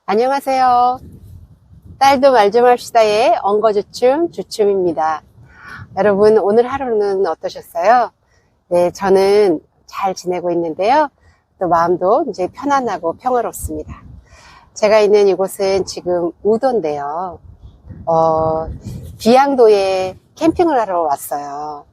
안녕하세요. 딸도 말 좀 합시다의 엉거주춤 주춤입니다. 여러분 오늘 하루는 어떠셨어요? 네, 저는 잘 지내고 있는데요. 또 마음도 이제 편안하고 평화롭습니다. 제가 있는 이곳은 지금 우도인데요. 비양도에 캠핑을 하러 왔어요.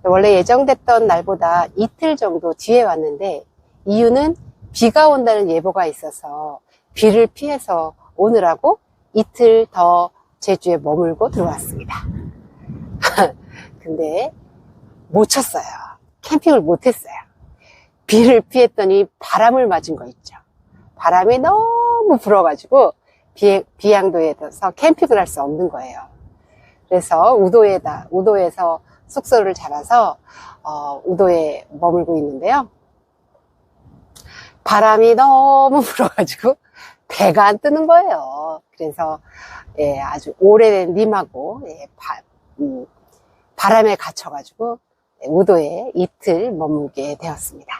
원래 예정됐던 날보다 이틀 정도 뒤에 왔는데 이유는 비가 온다는 예보가 있어서 비를 피해서 오느라고 이틀 더 제주에 머물고 들어왔습니다. 근데 못 쳤어요. 캠핑을 못 했어요. 비를 피했더니 바람을 맞은 거 있죠. 바람이 너무 불어가지고 비양도에서 캠핑을 할 수 없는 거예요. 그래서 우도에서 숙소를 잡아서 우도에 머물고 있는데요. 바람이 너무 불어가지고 배가 안 뜨는 거예요. 그래서 아주 오래된 님하고 바람에 갇혀가지고 우도에 이틀 머물게 되었습니다.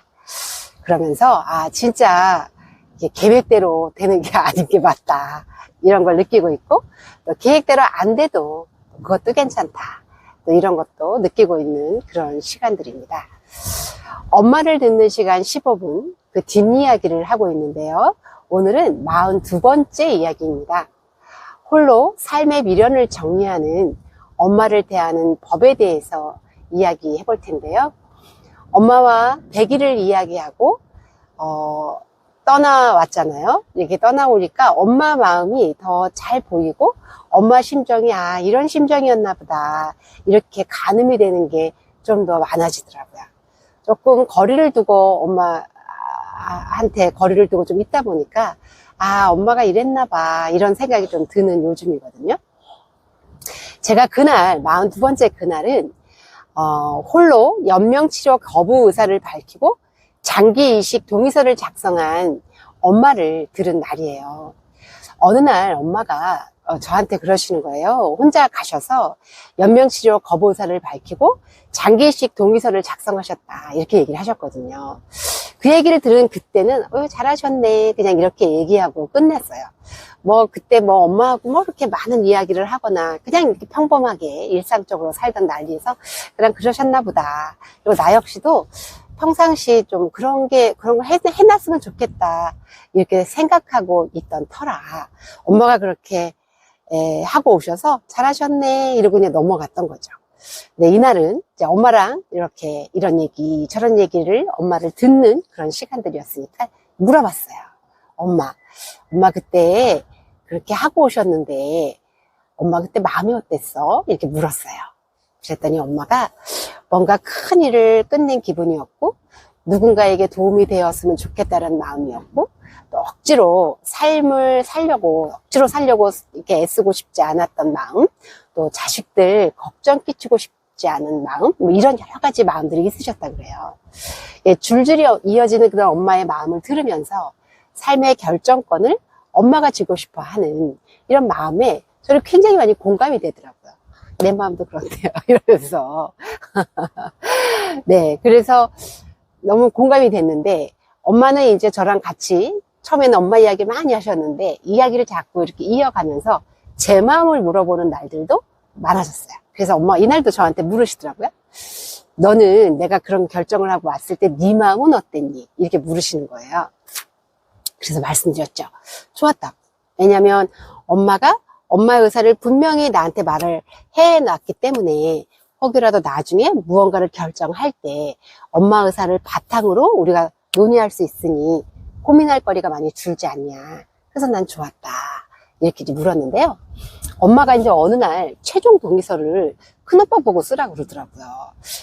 그러면서 진짜 이게 계획대로 되는 게 아닌 게 맞다, 이런 걸 느끼고 있고, 또 계획대로 안 돼도 그것도 괜찮다, 또 이런 것도 느끼고 있는 그런 시간들입니다. 엄마를 듣는 시간 15분, 그 뒷이야기를 하고 있는데요. 오늘은 42번째 이야기입니다. 홀로 삶의 미련을 정리하는 엄마를 대하는 법에 대해서 이야기해 볼 텐데요. 엄마와 100일을 이야기하고 떠나왔잖아요. 이렇게 떠나오니까 엄마 마음이 더 잘 보이고 엄마 심정이 이런 심정이었나 보다, 이렇게 가늠이 되는 게 좀 더 많아지더라고요. 조금 거리를 두고 엄마한테 거리를 두고 좀 있다 보니까 엄마가 이랬나 봐, 이런 생각이 좀 드는 요즘이거든요. 제가 그날 42번째 그날은 홀로 연명치료 거부 의사를 밝히고 장기 이식 동의서를 작성한 엄마를 들은 날이에요. 어느 날 엄마가 저한테 그러시는 거예요. 혼자 가셔서 연명치료 거부 의사를 밝히고 장기 이식 동의서를 작성하셨다, 이렇게 얘기를 하셨거든요. 그 얘기를 들은 그때는 잘하셨네, 그냥 이렇게 얘기하고 끝냈어요. 그때 엄마하고 이렇게 많은 이야기를 하거나 그냥 이렇게 평범하게 일상적으로 살던 난리에서 그냥 그러셨나 보다. 그리고 나 역시도 평상시 좀 그런 거 해놨으면 좋겠다, 이렇게 생각하고 있던 터라 엄마가 그렇게 하고 오셔서 잘하셨네, 이러고 그냥 넘어갔던 거죠. 네, 이날은 이제 엄마랑 이렇게 이런 얘기 저런 얘기를 엄마를 듣는 그런 시간들이었으니까 물어봤어요. 엄마 그때 그렇게 하고 오셨는데 엄마 그때 마음이 어땠어? 이렇게 물었어요. 그랬더니 엄마가 뭔가 큰 일을 끝낸 기분이었고, 누군가에게 도움이 되었으면 좋겠다는 마음이었고, 또 억지로 억지로 살려고 이렇게 애쓰고 싶지 않았던 마음, 또 자식들 걱정 끼치고 싶지 않은 마음, 이런 여러 가지 마음들이 있으셨다 그래요. 줄줄이 이어지는 그런 엄마의 마음을 들으면서 삶의 결정권을 엄마가 쥐고 싶어 하는 이런 마음에 저는 굉장히 많이 공감이 되더라고요. 내 마음도 그렇대요, 이러면서. 네, 그래서 너무 공감이 됐는데, 엄마는 이제 저랑 같이 처음에는 엄마 이야기 많이 하셨는데 이야기를 자꾸 이렇게 이어가면서 제 마음을 물어보는 날들도 많아졌어요. 그래서 엄마 이날도 저한테 물으시더라고요. 너는 내가 그런 결정을 하고 왔을 때 네 마음은 어땠니? 이렇게 물으시는 거예요. 그래서 말씀드렸죠. 좋았다. 왜냐면 엄마가 엄마의 의사를 분명히 나한테 말을 해놨기 때문에 혹여라도 나중에 무언가를 결정할 때 엄마 의사를 바탕으로 우리가 논의할 수 있으니 고민할 거리가 많이 줄지 않냐. 그래서 난 좋았다, 이렇게 이제 물었는데요. 엄마가 이제 어느 날 최종 동의서를 큰오빠 보고 쓰라고 그러더라고요.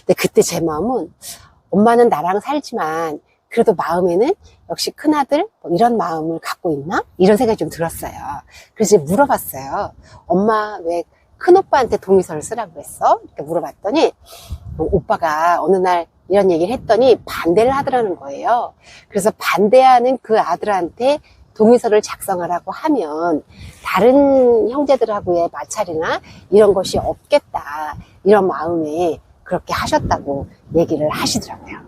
근데 그때 제 마음은, 엄마는 나랑 살지만 그래도 마음에는 역시 큰아들 이런 마음을 갖고 있나? 이런 생각이 좀 들었어요. 그래서 물어봤어요. 엄마 왜 큰오빠한테 동의서를 쓰라고 그랬어? 이렇게 물어봤더니 오빠가 어느 날 이런 얘기를 했더니 반대를 하더라는 거예요. 그래서 반대하는 그 아들한테 동의서를 작성하라고 하면 다른 형제들하고의 마찰이나 이런 것이 없겠다, 이런 마음에 그렇게 하셨다고 얘기를 하시더라고요.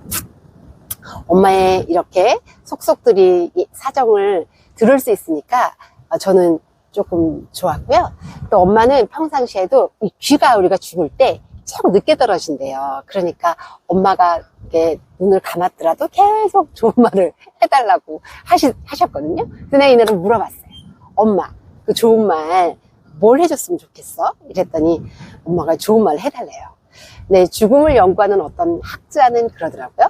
엄마의 이렇게 속속들이 사정을 들을 수 있으니까 저는 조금 좋았고요. 또 엄마는 평상시에도 이 귀가 우리가 죽을 때 자꾸 늦게 떨어진대요. 그러니까 엄마가 이렇게 눈을 감았더라도 계속 좋은 말을 해달라고 하셨거든요. 근데 이날은 물어봤어요. 엄마, 그 좋은 말 뭘 해줬으면 좋겠어? 이랬더니 엄마가 좋은 말을 해달래요. 네, 죽음을 연구하는 어떤 학자는 그러더라고요.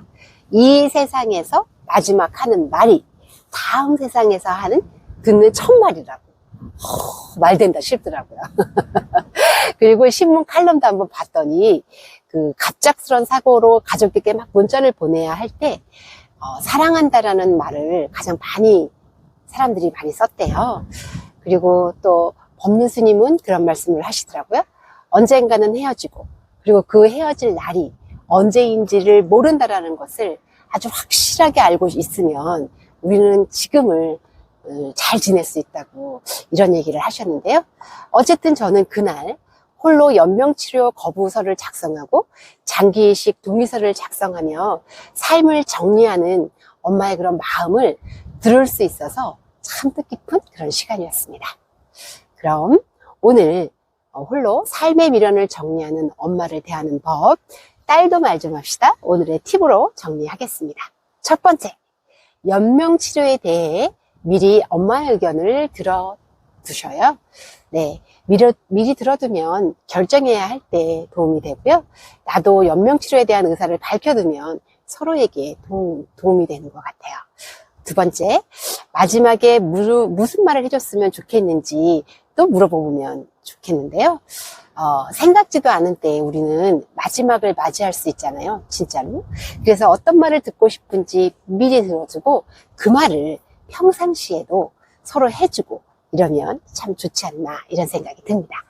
이 세상에서 마지막 하는 말이 다음 세상에서 듣는 첫 말이라고. 말 된다 싶더라고요. 그리고 신문 칼럼도 한번 봤더니 그 갑작스런 사고로 가족들께 막 문자를 보내야 할 때 사랑한다라는 말을 가장 사람들이 많이 썼대요. 그리고 또 법륜 스님은 그런 말씀을 하시더라고요. 언젠가는 헤어지고 그리고 그 헤어질 날이 언제인지를 모른다라는 것을 아주 확실하게 알고 있으면 우리는 지금을 잘 지낼 수 있다고 이런 얘기를 하셨는데요. 어쨌든 저는 그날 홀로 연명치료 거부서를 작성하고 장기이식 동의서를 작성하며 삶을 정리하는 엄마의 그런 마음을 들을 수 있어서 참 뜻깊은 그런 시간이었습니다. 그럼 오늘 홀로 삶의 미련을 정리하는 엄마를 대하는 법, 딸도 말 좀 합시다. 오늘의 팁으로 정리하겠습니다. 첫 번째, 연명치료에 대해 미리 엄마의 의견을 들어두셔요. 네, 미리 들어두면 결정해야 할 때 도움이 되고요. 나도 연명치료에 대한 의사를 밝혀두면 서로에게 도움이 되는 것 같아요. 두 번째, 마지막에 무슨 말을 해줬으면 좋겠는지 또 물어보면 좋겠는데요. 생각지도 않은 때에 우리는 마지막을 맞이할 수 있잖아요. 진짜로. 그래서 어떤 말을 듣고 싶은지 미리 들어주고 그 말을 평상시에도 서로 해주고 이러면 참 좋지 않나 이런 생각이 듭니다.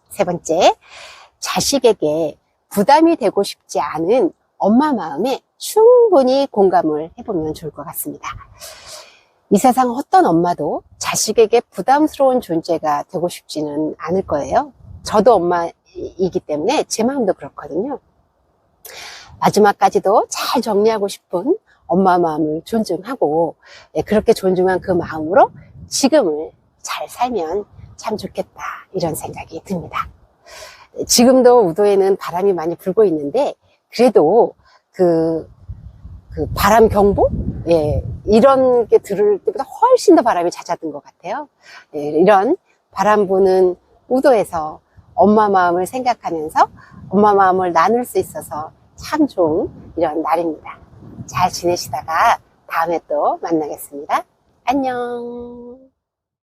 세 번째, 자식에게 부담이 되고 싶지 않은 엄마 마음에 충분히 공감을 해보면 좋을 것 같습니다. 이 세상 어떤 엄마도 자식에게 부담스러운 존재가 되고 싶지는 않을 거예요. 저도 엄마이기 때문에 제 마음도 그렇거든요. 마지막까지도 잘 정리하고 싶은 엄마 마음을 존중하고 그렇게 존중한 그 마음으로 지금을 잘 살면 참 좋겠다 이런 생각이 듭니다. 지금도 우도에는 바람이 많이 불고 있는데 그래도 그 바람 경보? 예, 이런 게 들을 때보다 훨씬 더 바람이 잦았던 것 같아요. 예, 이런 바람 부는 우도에서 엄마 마음을 생각하면서 엄마 마음을 나눌 수 있어서 참 좋은 이런 날입니다. 잘 지내시다가 다음에 또 만나겠습니다. 안녕.